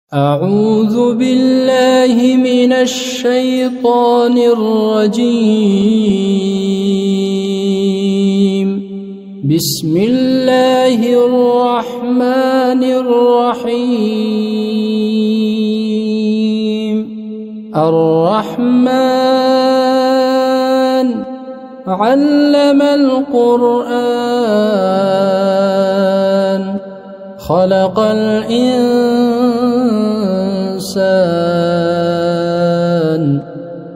أعوذ بالله من الشيطان الرجيم. بسم الله الرحمن الرحيم. الرحمن علم القرآن خلق الإنسان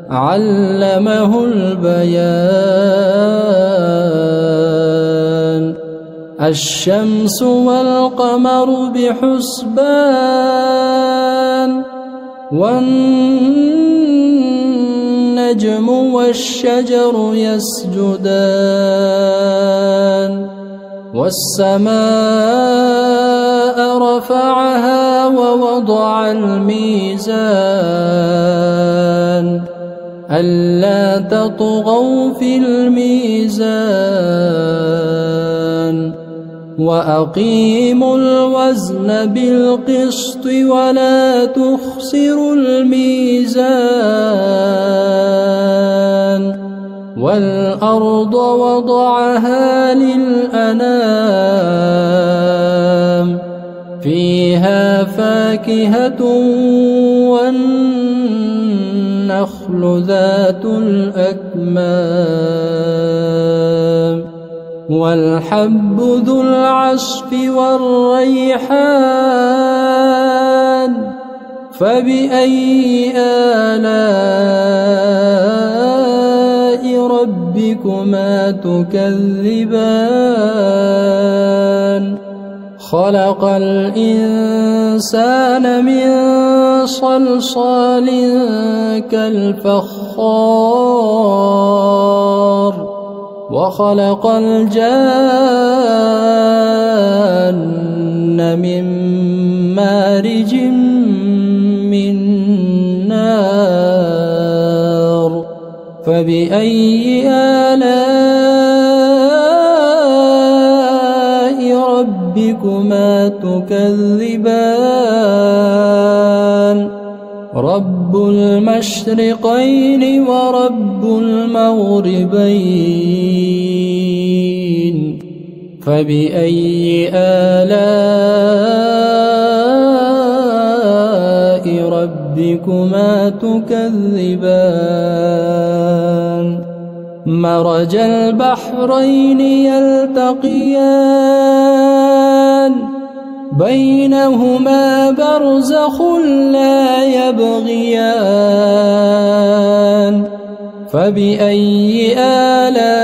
علمه البيان. الشمس والقمر بحسبان والنجم والشجر يسجدان. والسماء رفعها ووضع الميزان ألا تطغوا في الميزان وأقيموا الوزن بالقسط ولا تخسروا الميزان. والأرض وضعها للأنام فيها فاكهة والنخل ذات الأكمام والحب ذو العصف والريحان. فبأي آلاء ربكما تكذبان؟ خلق الإنسان من صلصال كالفخار وخلق الجان من مارج من نار. فبأي آلاء ربكما تكذبان؟ رب المشرقين ورب المغربين. فبأي آلاء ربكما تكذبان؟ مرج البحرين يلتقيان بينهما برزخ لا يبغيان. فبأي آلاء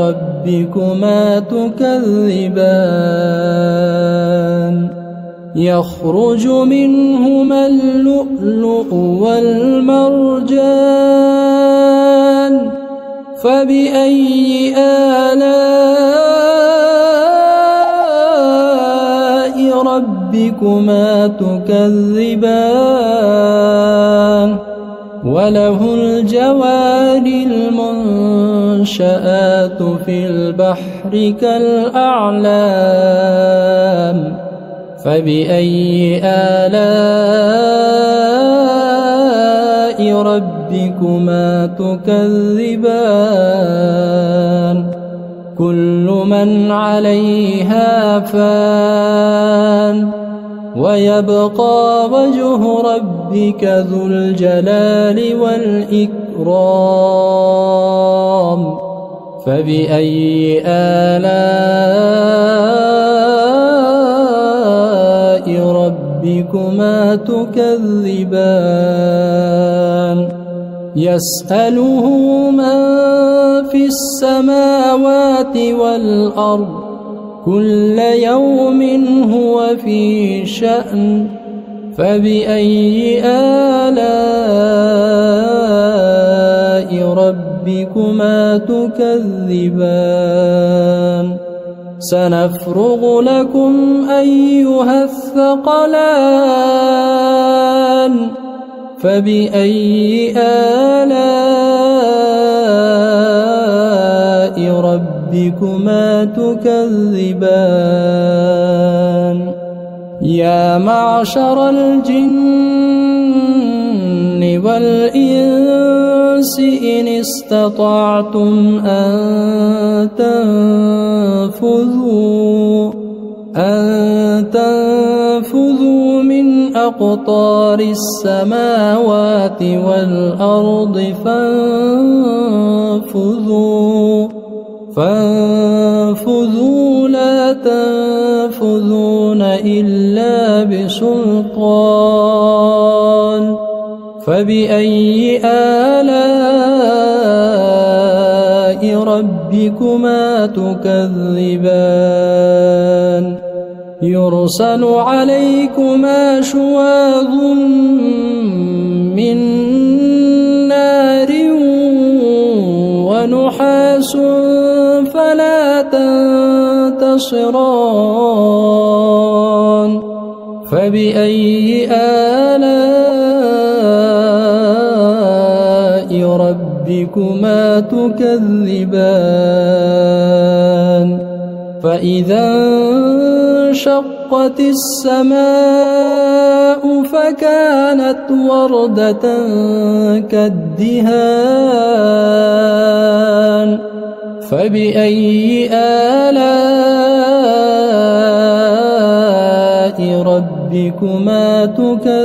ربكما تكذبان؟ يخرج منهما اللؤلؤ والمرجان. فبأي آلاء ربكما تكذبان؟ وله الجوار المنشآت في البحر كالأعلام. فبأي آلاء ربكما تكذبان؟ كل من عليها فان ويبقى وجه ربك ذو الجلال والإكرام. فبأي آلاء ربكما تكذبان؟ يسأله من في السماوات والأرض كل يوم هو في شأن. فبأي آلاء ربكما تكذبان؟ سنفرغ لكم أيها الثقلان. فبأي آلاء ربكما تكذبان؟ يا معشر الجن والإنس إن استطعتم أن تنفذوا من أقطار السماوات والأرض فانفذوا لا تنفذون إلا بسلطان فبأي آلاء ربكما تكذبان يرسل عليكما شواظ من نار ونحاس فلا تنتصران فبأي آلاء ربكما تكذبان فإذا انشقت السماء فكانت وردة كالدهان فبأي آلاء ربكما تكذبان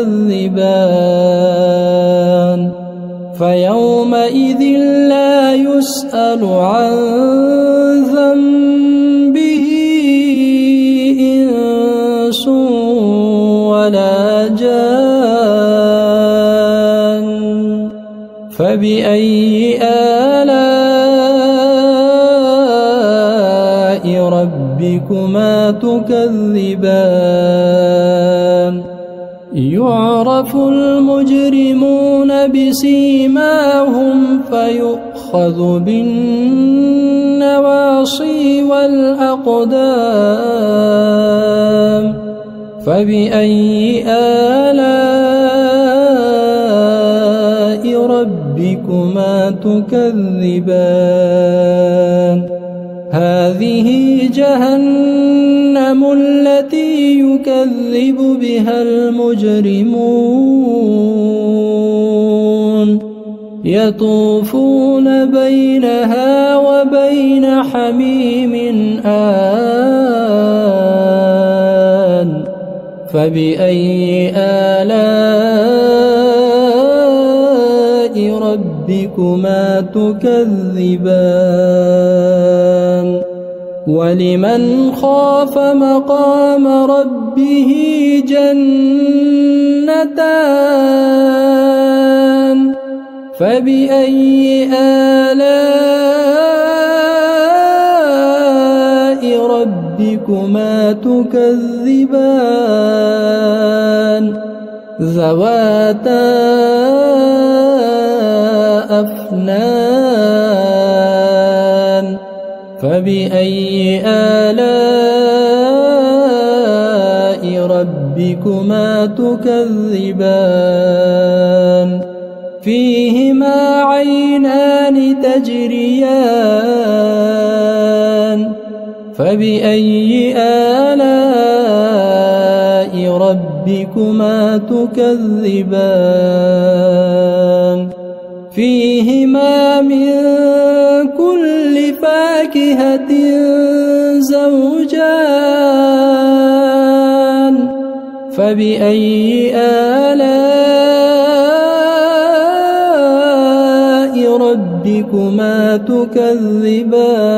فيومئذ لا يسأل عن ذنبه إنس ولا جان فبأي آلاء ربكما تكذبان يعرف المجرمون بسيماهم فيؤخذ بالنواصي والأقدام فبأي آلاء ربكما تكذبان هذه جهنم التي يكذب بها المجرمون يطوفون بينها وبين حميم آن فبأي آلاء ربكما تكذبان ولمن خاف مقام ربه جنتان فبأي آلاء ربكما تكذبان ذواتا أفنان فبأي آلاء ربكما تكذبان فيهما عينان تجريان فبأي آلاء ربكما تكذبان فيهما من كل فاكهة زوجان فبأي آلاء ربكما تكذبان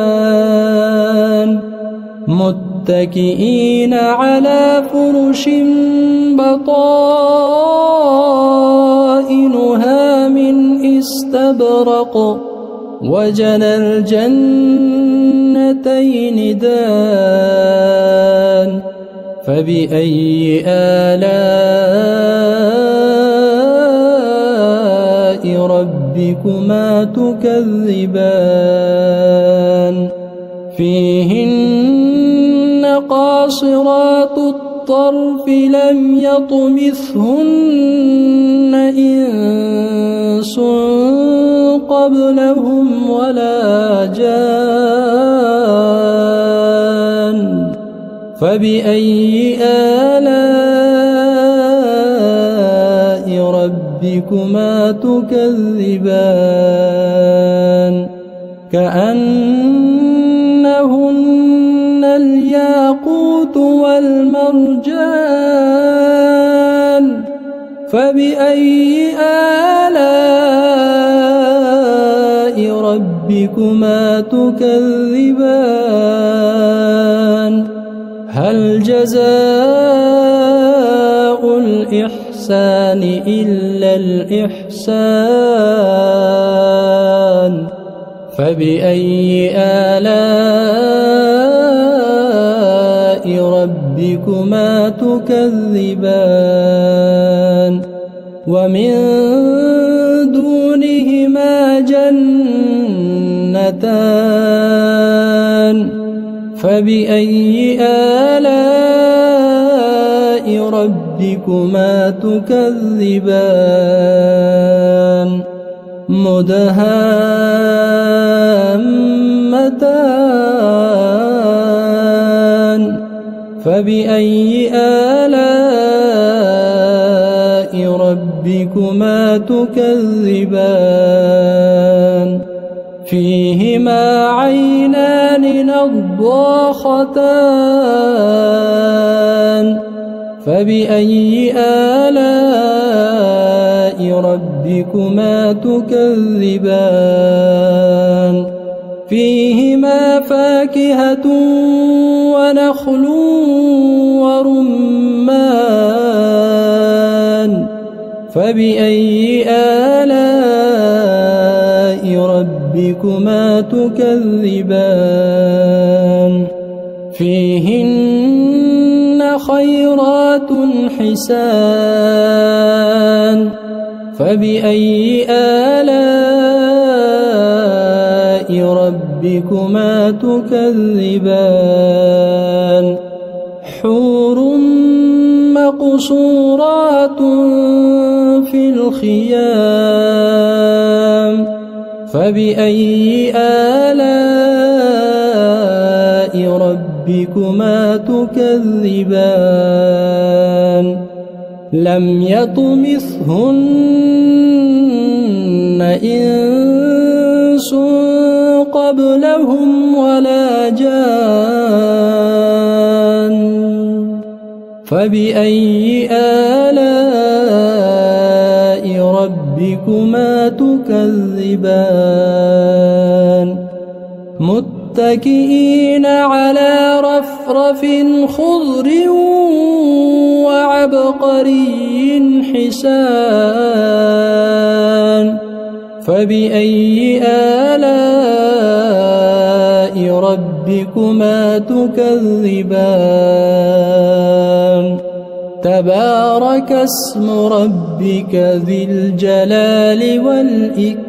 متكئين على فرش بطائنها من استبرق وجنى الجنتين دان فبأي آلاء ربكما تكذبان فيهن قاصرات الطرف لم يطمثهن إنس قبلهم ولا جان فبأي آلاء ربكما تكذبان كأنهن الياقوت والمرجان فبأي آلاء ربكما تكذبان هل جزاء الإحسان إلا الإحسان فبأي آلاء ربكما تكذبان ومن دونهما جنتان فبأي آلاء ربكما تكذبان مدهامتان فبأي آلاء ربكما تكذبان فيهما عينان نضاختان فبأي آلاء ربكما تكذبان فيهما فاكهة ونخل ورمان فبأي آلاء ربكما تكذبان فيهن خيرات حسان فبأي آلاء ربكما تكذبان حور مقصورات في الخيام فبأي آلاء ربكما تكذبان لم يطمثهن إنس قبلهم ولا جان فبأي آلاء ربكما تكذبان متكئين على رفرف خضر وعبقري حسان فبأي آلاء ربكما تكذبان تبارك اسم ربك ذي الجلال والإكرام